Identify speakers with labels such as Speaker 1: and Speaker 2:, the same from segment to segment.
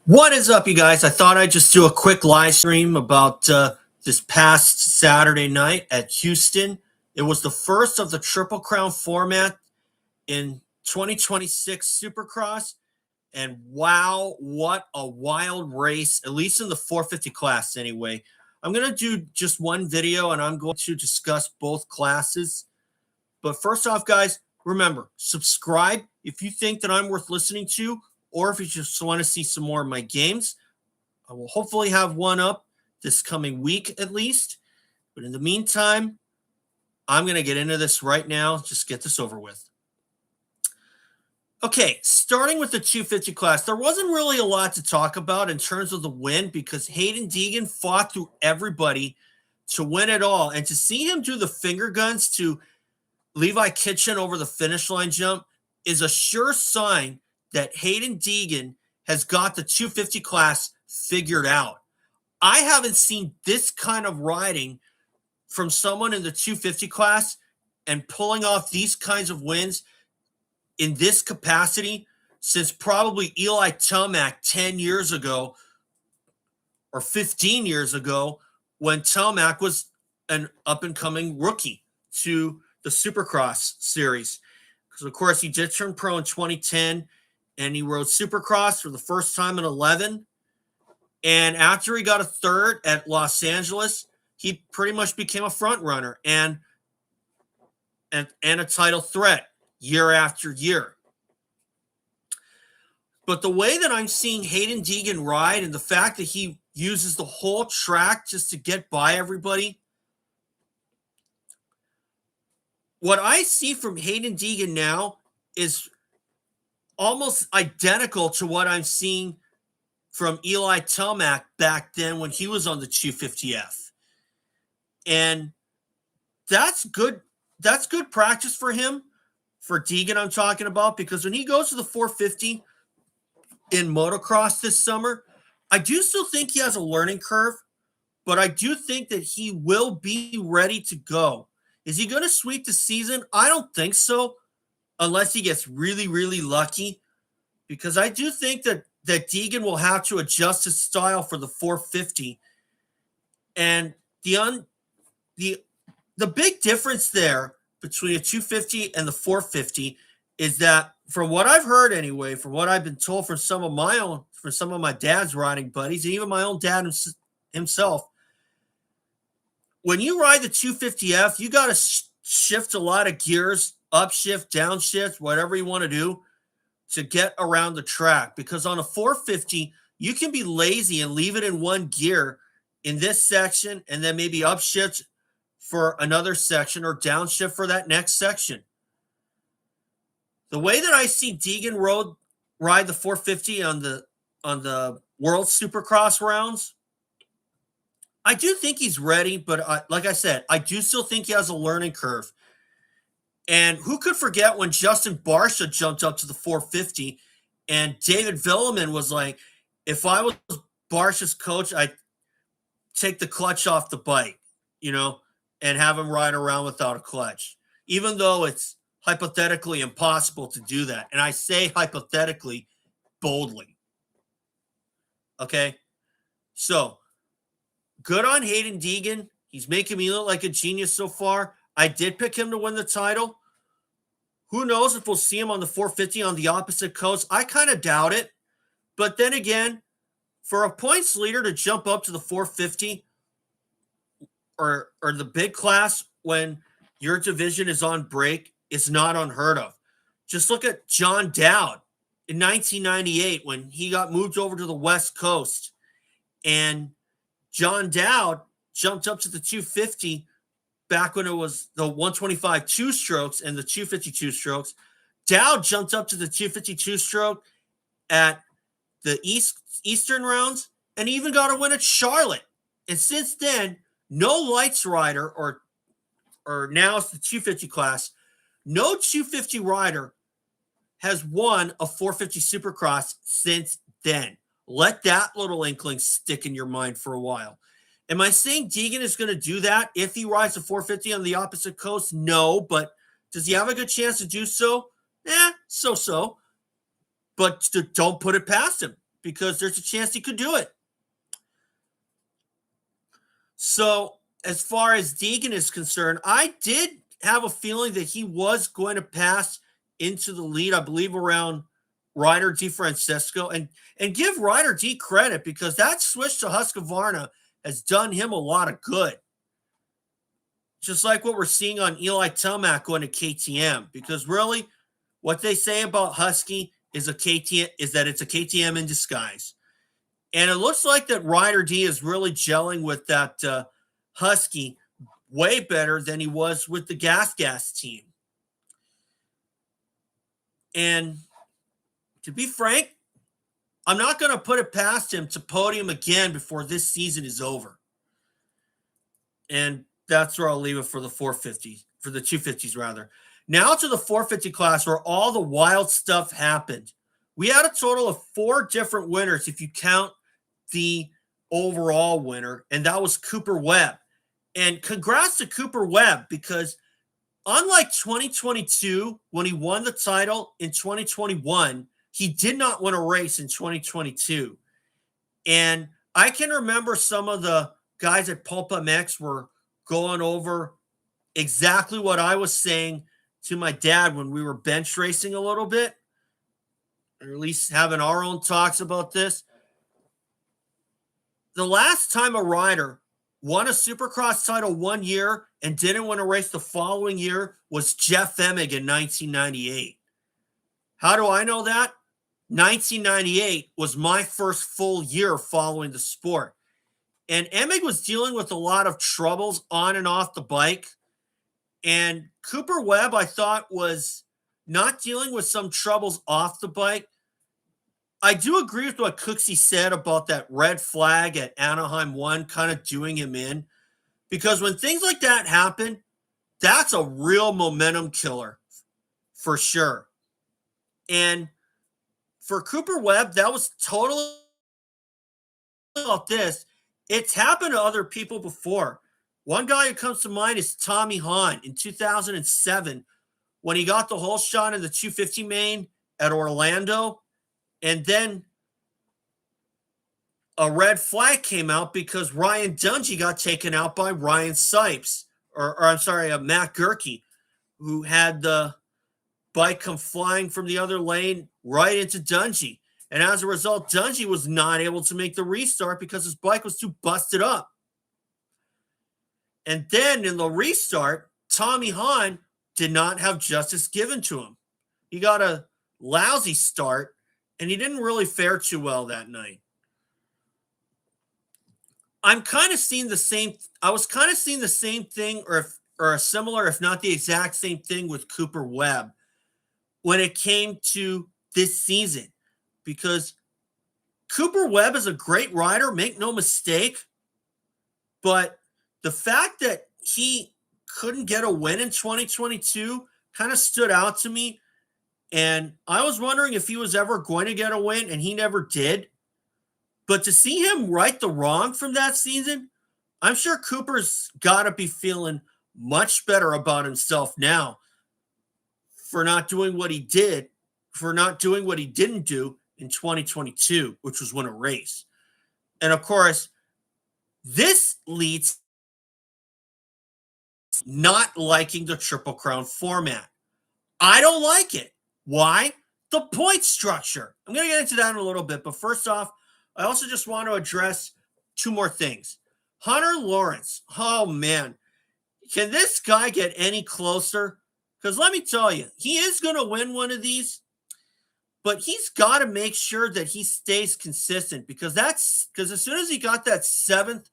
Speaker 1: What is up, you guys? I thought I'd just do a quick live stream about this past Saturday night at Houston. It was the first of the Triple Crown format in 2026 Supercross. And wow, what a wild race, at least in the 450 class anyway. I'm going to do just one video and I'm going to discuss both classes. But first off, guys, remember, subscribe if you think that I'm worth listening to, or if you just want to see some more of my games. I will hopefully have one up this coming week at least. But in the meantime, I'm going to get into this right now. Just get this over with. Okay, starting with the 250 class, there wasn't really a lot to talk about in terms of the win because Haiden Deegan fought through everybody to win it all. And to see him do the finger guns to Levi Kitchen over the finish line jump is a sure sign that Haiden Deegan has got the 250 class figured out. I haven't seen this kind of riding from someone in the 250 class and pulling off these kinds of wins in this capacity since probably Eli Tomac 10 years ago or 15 years ago when Tomac was an up-and-coming rookie to the Supercross series. Because, of course, he did turn pro in 2010, and he rode Supercross for the first time in 11. And after he got a third at Los Angeles, he pretty much became a front runner and a title threat year after year. But the way that I'm seeing Haiden Deegan ride and the fact that he uses the whole track just to get by everybody, what I see from Haiden Deegan now is almost identical to what I'm seeing from Eli Tomac back then when he was on the 250F. And that's good. That's good practice for him, for Deegan I'm talking about, because when he goes to the 450 in motocross this summer, I do still think he has a learning curve, but I do think that he will be ready to go. Is he going to sweep the season? I don't think so, unless he gets really, really lucky, because I do think that Deegan will have to adjust his style for the 450. And the big difference there between a 250 and the 450 is that, from what I've heard anyway, from what I've been told from some of my dad's riding buddies, and even my own dad himself, when you ride the 250F, you got to shift a lot of gears, upshift, downshift, whatever you want to do to get around the track. Because on a 450, you can be lazy and leave it in one gear in this section and then maybe upshift for another section or downshift for that next section. The way that I see Deegan ride the 450 on the World Supercross rounds, I do think he's ready, but like I said, I do still think he has a learning curve. And who could forget when Justin Barcia jumped up to the 450 and David Villeman was like, if I was Barcia's coach, I'd take the clutch off the bike, and have him ride around without a clutch, even though it's hypothetically impossible to do that. And I say hypothetically boldly. Okay? So, good on Haiden Deegan. He's making me look like a genius so far. I did pick him to win the title. Who knows if we'll see him on the 450 on the opposite coast? I kind of doubt it. But then again, for a points leader to jump up to the 450 or the big class when your division is on break is not unheard of. Just look at John Dowd in 1998 when he got moved over to the West Coast. And John Dowd jumped up to the 250 back when it was the 125 two-strokes and the 250 two-strokes. Dowd jumped up to the 250 two-stroke at the Eastern rounds and even got a win at Charlotte. And since then, no lights rider, or now it's the 250 class, no 250 rider has won a 450 Supercross since then. Let that little inkling stick in your mind for a while. Am I saying Deegan is going to do that if he rides a 450 on the opposite coast? No, but does he have a good chance to do so? So. But don't put it past him, because there's a chance he could do it. So as far as Deegan is concerned, I did have a feeling that he was going to pass into the lead, I believe, around Ryder DeFrancesco. And give Ryder D credit, because that switch to Husqvarna has done him a lot of good. Just like what we're seeing on Eli Tomac going to KTM, because really what they say about Husky is that it's a KTM in disguise. And it looks like that Ryder D is really gelling with that Husky way better than he was with the Gas team. And to be frank, I'm not going to put it past him to podium again before this season is over. And that's where I'll leave it for the 450, for the 250s rather. Now to the 450 class, where all the wild stuff happened. We had a total of 4 different winners if you count the overall winner, and that was Cooper Webb. And congrats to Cooper Webb, because unlike 2022, when he won the title in 2021, he did not win a race in 2022. And I can remember some of the guys at Pulp MX were going over exactly what I was saying to my dad when we were bench racing a little bit, or at least having our own talks about this. The last time a rider won a Supercross title 1 year and didn't win a race the following year was Jeff Emig in 1998. How do I know that? 1998 was my first full year following the sport. And Emig was dealing with a lot of troubles on and off the bike. And Cooper Webb, I thought, was not dealing with some troubles off the bike. I do agree with what Cooksey said about that red flag at Anaheim 1 kind of doing him in. Because when things like that happen, that's a real momentum killer for sure. And for Cooper Webb, that was totally about this. It's happened to other people before. One guy who comes to mind is Tommy Hahn in 2007, when he got the whole shot in the 250 main at Orlando. And then a red flag came out because Ryan Dungey got taken out by Ryan Sipes, or I'm sorry, Matt Gerke, who had the bike come flying from the other lane right into Dungey. And as a result, Dungey was not able to make the restart because his bike was too busted up. And then in the restart, Tommy Hahn did not have justice given to him. He got a lousy start, and he didn't really fare too well that night. I'm kind of seeing the same. I was kind of seeing the same thing, or a similar, if not the exact same thing, with Cooper Webb when it came to this season, because Cooper Webb is a great rider, make no mistake, but the fact that he couldn't get a win in 2022 kind of stood out to me. And I was wondering if he was ever going to get a win, and he never did. But to see him right the wrong from that season, I'm sure Cooper's got to be feeling much better about himself now for not doing what he did, for not doing what he didn't do in 2022, which was win a race. And of course, this leads not liking the Triple Crown format. I don't like it. Why? The point structure. I'm going to get into that in a little bit, but first off, I also just want to address 2 more things. Hunter Lawrence. Oh, man. Can this guy get any closer? Because let me tell you, he is going to win one of these, but he's got to make sure that he stays consistent, because as soon as he got that 7th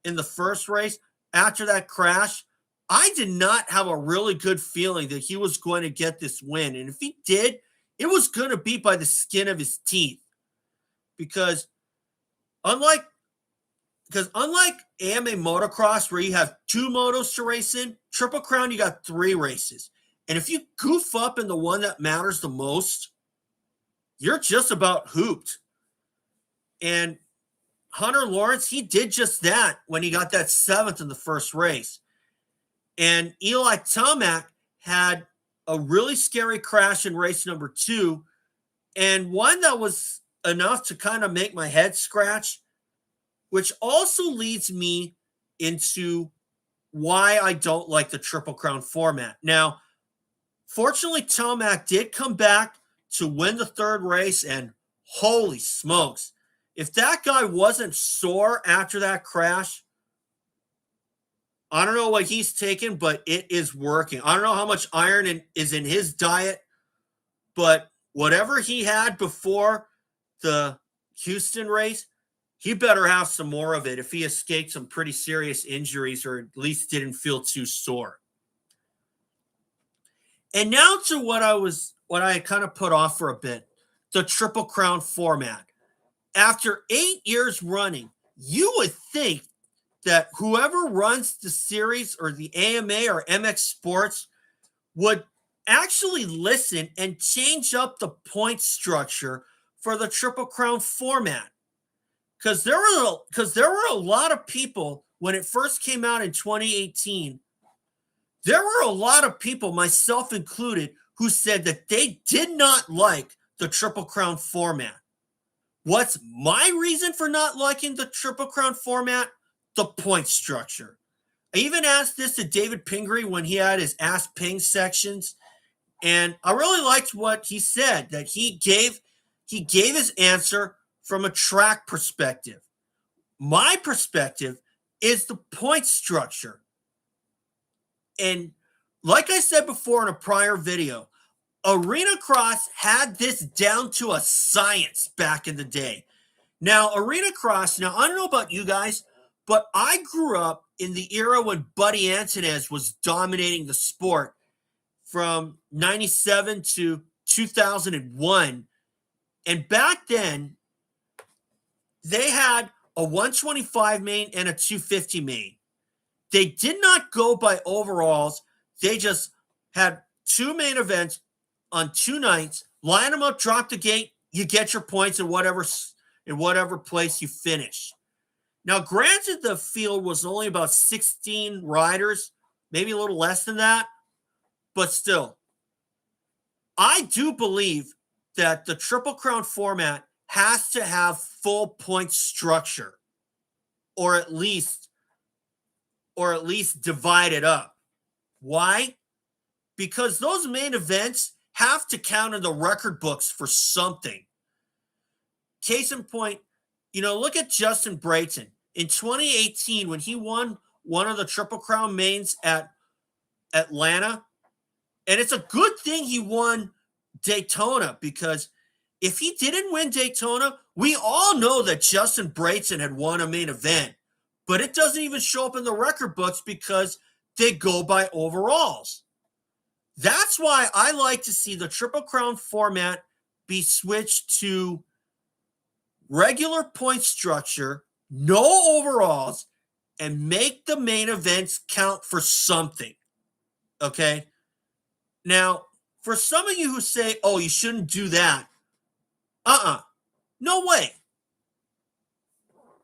Speaker 1: in the first race after that crash, I did not have a really good feeling that he was going to get this win. And if he did, it was going to be by the skin of his teeth. Because unlike AMA motocross, where you have 2 motos to race in, Triple Crown, you got 3 races. And if you goof up in the one that matters the most, you're just about hooped. And Hunter Lawrence, he did just that when he got that 7th in the first race. And Eli Tomac had a really scary crash in race number 2, and one that was enough to kind of make my head scratch, which also leads me into why I don't like the Triple Crown format. Now, fortunately, Tomac did come back to win the third race, and holy smokes, if that guy wasn't sore after that crash, I don't know what he's taken, but it is working. I don't know how much iron is in his diet, but whatever he had before the Houston race, he better have some more of it if he escaped some pretty serious injuries or at least didn't feel too sore. And now to what I kind of put off for a bit, the Triple Crown format. After 8 years running, you would think that whoever runs the series or the AMA or MX Sports would actually listen and change up the point structure for the Triple Crown format. Because there were a lot of people when it first came out in 2018. There were a lot of people, myself included, who said that they did not like the Triple Crown format. What's my reason for not liking the Triple Crown format? The point structure. I even asked this to David Pingree when he had his Ask Ping sections, and I really liked what he said, that he gave his answer from a track perspective. My perspective is the point structure. And like I said before in a prior video, Arena Cross had this down to a science back in the day. Now, Arena Cross, I don't know about you guys, but I grew up in the era when Buddy Antunez was dominating the sport from 97 to 2001. And back then, they had a 125 main and a 250 main. They did not go by overalls. They just had two main events on 2 nights, line them up, drop the gate, you get your points in whatever place you finish. Now, granted, the field was only about 16 riders, maybe a little less than that, but still, I do believe that the Triple Crown format has to have full point structure, or at least divide it up. Why? Because those main events have to count in the record books for something. Case in point, look at Justin Brayton. In 2018, when he won one of the Triple Crown mains at Atlanta, and it's a good thing he won Daytona, because if he didn't win Daytona, we all know that Justin Brayton had won a main event, but it doesn't even show up in the record books because they go by overalls. That's why I like to see the Triple Crown format be switched to regular point structure, no overalls, and make the main events count for something. Okay? Now, for some of you who say, oh, you shouldn't do that, no way.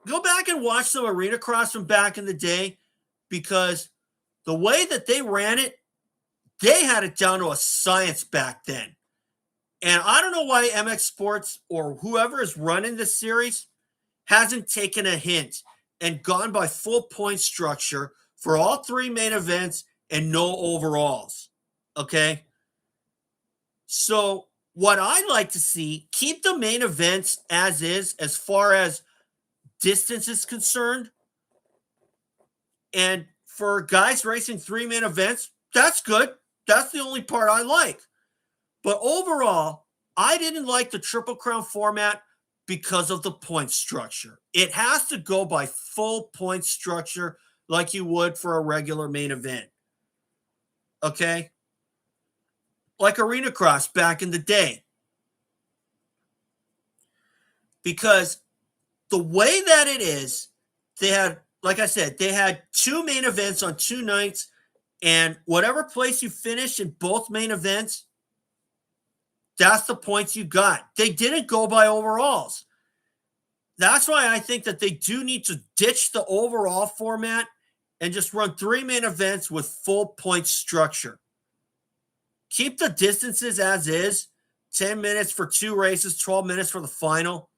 Speaker 1: Go back and watch some Arena Cross from back in the day, because the way that they ran it, they had it down to a science back then. And I don't know why MX Sports or whoever is running this series hasn't taken a hint and gone by full point structure for all 3 main events and no overalls. Okay? So what I'd like to see, keep the main events as is as far as distance is concerned. And for guys racing 3 main events, that's good. That's the only part I like. But overall, I didn't like the Triple Crown format because of the point structure. It has to go by full point structure like you would for a regular main event. Okay? Like Arena Cross back in the day. Because the way that it is, they had, like I said, they had 2 main events on 2 nights, and whatever place you finish in both main events, that's the points you got. They didn't go by overalls. That's why I think that they do need to ditch the overall format and just run 3 main events with full point structure. Keep the distances as is, 10 minutes for 2 races, 12 minutes for the final.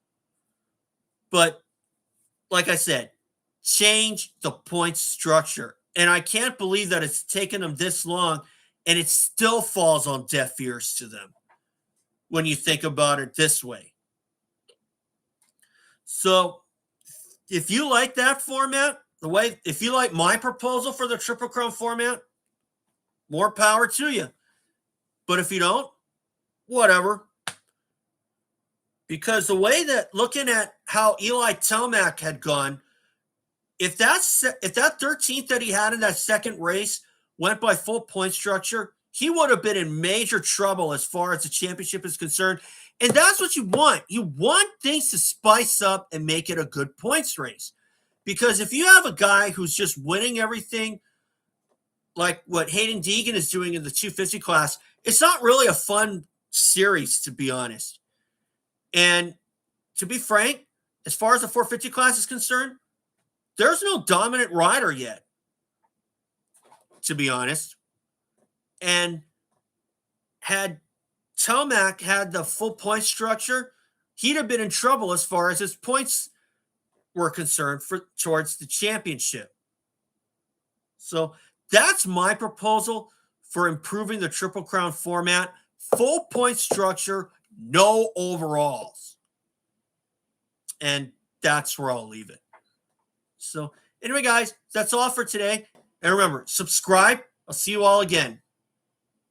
Speaker 1: But like I said, change the point structure. And I can't believe that it's taken them this long and it still falls on deaf ears to them when you think about it this way. So if you like that format, if you like my proposal for the Triple Crown format, more power to you. But if you don't, whatever. Because the way that looking at how Eli Tomac had gone, if that 13th that he had in that second race went by full point structure, he would have been in major trouble as far as the championship is concerned. And that's what you want. You want things to spice up and make it a good points race. Because if you have a guy who's just winning everything, like what Haiden Deegan is doing in the 250 class, it's not really a fun series, to be honest. And to be frank, as far as the 450 class is concerned, there's no dominant rider yet, to be honest. And had Tomac had the full point structure, he'd have been in trouble as far as his points were concerned towards the championship. So that's my proposal for improving the Triple Crown format. Full point structure, no overalls. And that's where I'll leave it. So anyway, guys, that's all for today. And remember, subscribe. I'll see you all again.